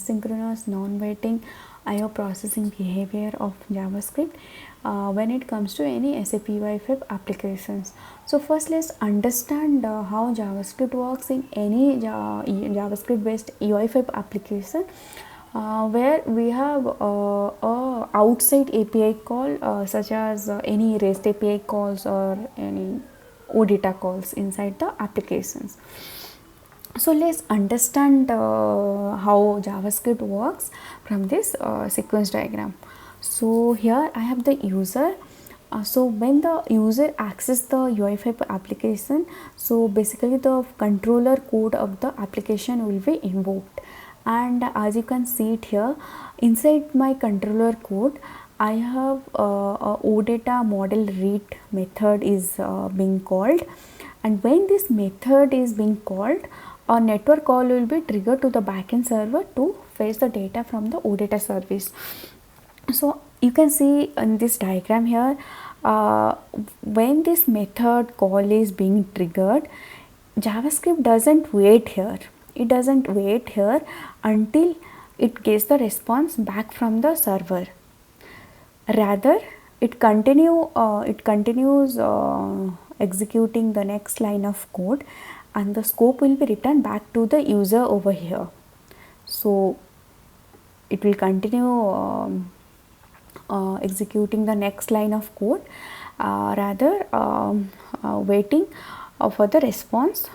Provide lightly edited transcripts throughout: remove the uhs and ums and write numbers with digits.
asynchronous non-waiting IO processing behavior of JavaScript when it comes to any SAP UI5 applications. So first let's understand how JavaScript works in any JavaScript based UI5 application. Where we have a outside API call such as any REST API calls or any OData calls inside the applications. So let's understand how JavaScript works from this sequence diagram. So here I have the user. So when the user access the UI5 application, so basically the controller code of the application will be invoked, and as you can see it here, inside my controller code I have a OData model read method is being called, and when this method is being called, a network call will be triggered to the backend server to fetch the data from the OData service. So you can see in this diagram here, when this method call is being triggered, JavaScript doesn't wait here. It doesn't wait here until it gets the response back from the server. Rather, it continues executing the next line of code, and the scope will be returned back to the user over here. So it will continue executing the next line of code, rather waiting for the response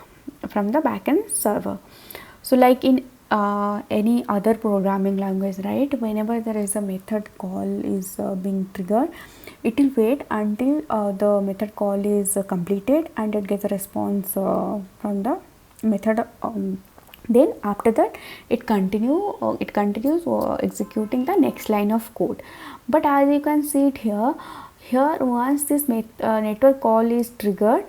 from the backend server. So like in any other programming language, right, whenever there is a method call is being triggered, it will wait until the method call is completed and it gets a response from the method. Then after that it continues executing the next line of code. But as you can see it here, once this network call is triggered,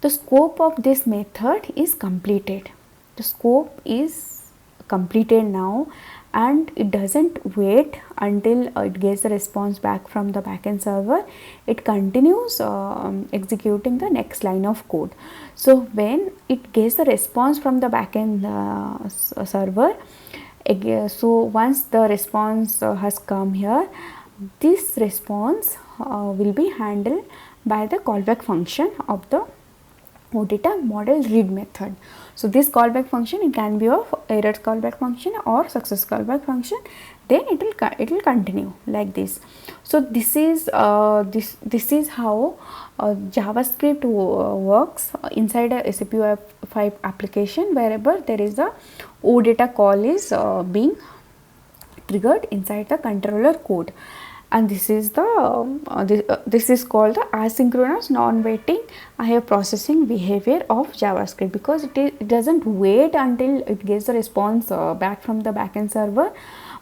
the scope of this method is completed. The scope is completed now, and it doesn't wait until it gets a response back from the backend server. It continues executing the next line of code. So when it gets the response from the backend server, so once the response has come here, this response will be handled by the callback function of the OData model read method. So this callback function, it can be of errors callback function or success callback function. Then it will continue like this. So this is this is how JavaScript works inside a SAP UI5 application, wherever there is a OData call is being triggered inside the controller code. And this is the this is called the asynchronous non-waiting IO processing behavior of JavaScript, because it doesn't wait until it gets the response back from the backend server.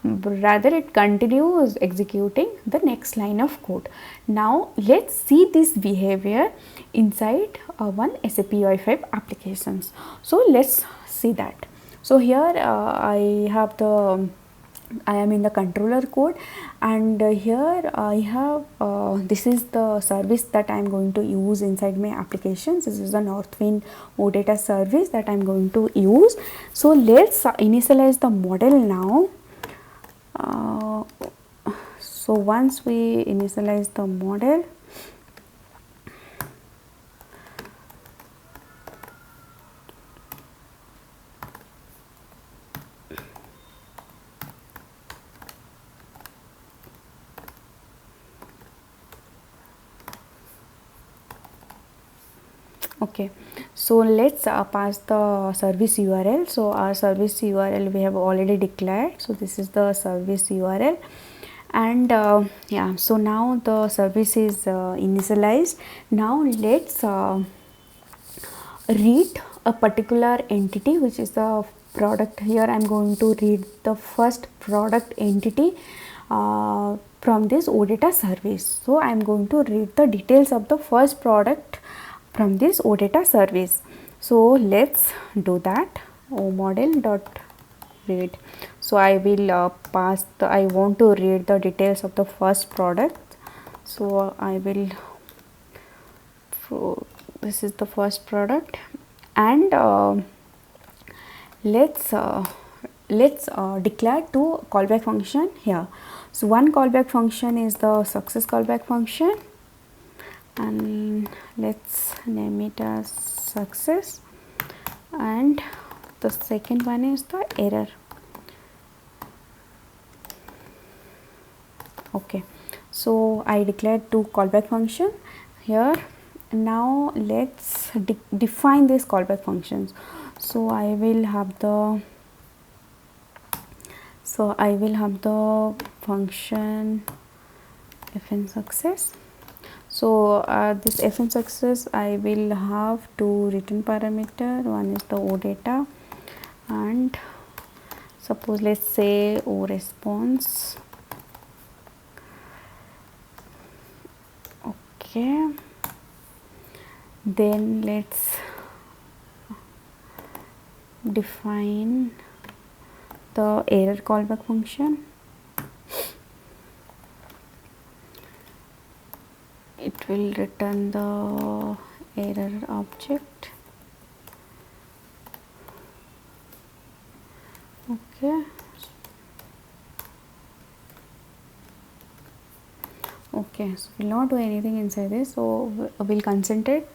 Rather, it continues executing the next line of code. Now let's see this behavior inside one SAP UI5 applications. So let's see that. So here I am in the controller code, and here I have this is the service that I am going to use inside my applications. This is the Northwind OData service that I am going to use. So let's initialize the model now. So once we initialize the model, okay, so let's pass the service URL. So our service URL we have already declared. So this is the service URL, and yeah, so now the service is initialized. Now let's read a particular entity, which is the product. Here I am going to read the first product entity from this OData service. So I am going to read the details of the first product from this OData service. So let's do that. Model dot read. So I will pass the, I want to read the details of the first product. So I will, so this is the first product, and let's let's declare two callback function here. So one callback function is the success callback function, and let's name it as success, and the second one is the error. Okay, so I declared two callback function here. Now let's define these callback functions. So I will have the function fn success. So this fn success, I will have two return parameter. One is the OData, and suppose let's say O response. Okay, then let's define the error callback function. It will return the error object. Okay, okay, so we'll not do anything inside this, so we'll concentrate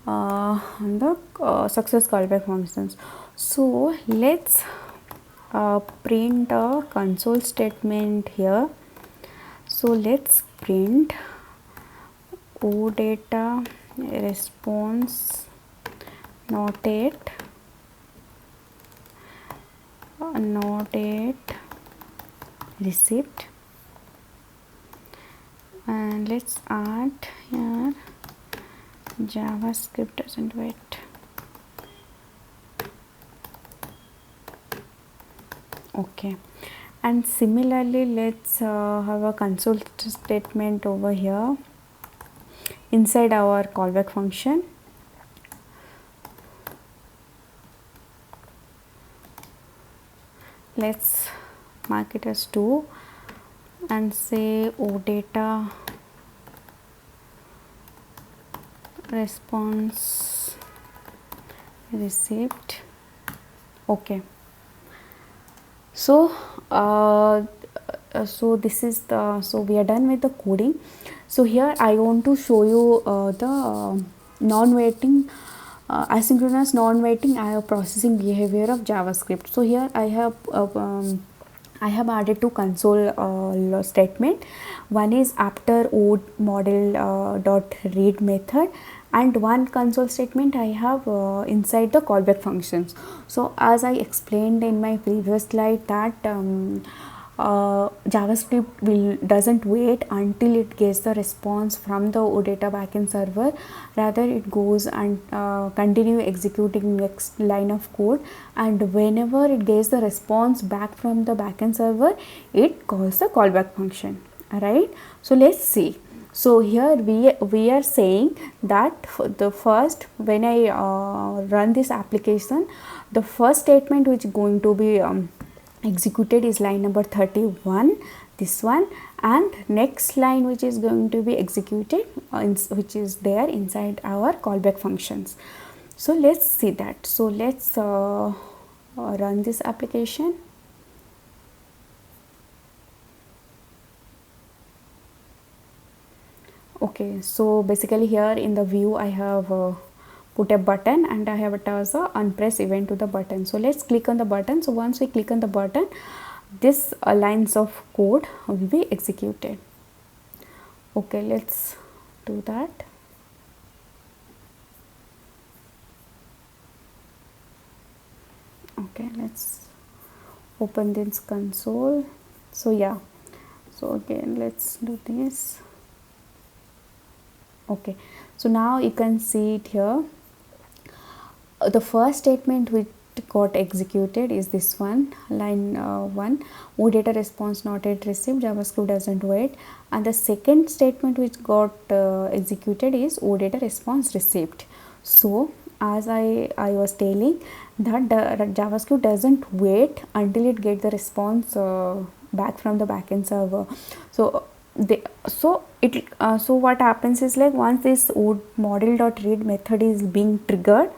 on the success callback functions. So let's print a console statement here. So let's print OData response not yet received, and let's add here JavaScript doesn't wait. Okay, and similarly let's have a console statement over here inside our callback function. Let's mark it as 2 and say OData response received. Okay, so this is the, so we are done with the coding. So here I want to show you the non-waiting asynchronous non-waiting processing behavior of JavaScript. So here I have added two console statement. One is after model dot read method, and one console statement I have inside the callback functions. So as I explained in my previous slide that JavaScript doesn't wait until it gets the response from the OData backend server. Rather, it goes and continue executing next line of code, and whenever it gets the response back from the backend server, it calls the callback function. Alright, so let's see. So here we are saying that the first, when I run this application, the first statement which is going to be executed is line number 31, this one, and next line which is going to be executed which is there inside our callback functions. So let's see that. So let's run this application. Okay, so basically here in the view I have put a button and I have attached a unpress event to the button. So let's click on the button. So once we click on the button, this lines of code will be executed. Okay, let's do that. Okay, let's open this console. So yeah, so again let's do this. Okay, so now you can see it here. The first statement which got executed is this one, line 1, OData response not yet received, JavaScript doesn't wait, and the second statement which got executed is OData response received. So as I was telling that JavaScript doesn't wait until it gets the response back from the backend server. So so what happens is, like, once this model.read method is being triggered,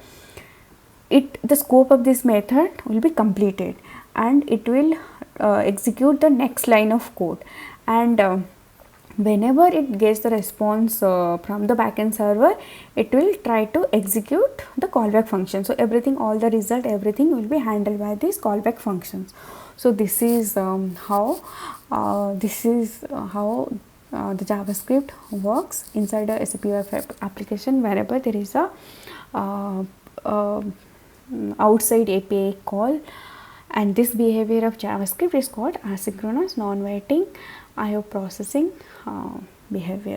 the scope of this method will be completed, and it will execute the next line of code. And whenever it gets the response from the backend server, it will try to execute the callback function. So everything, all the result, everything will be handled by these callback functions. So this is how the JavaScript works inside a SAP web application, wherever there is a outside API call. And this behavior of JavaScript is called asynchronous non-waiting IO processing behavior.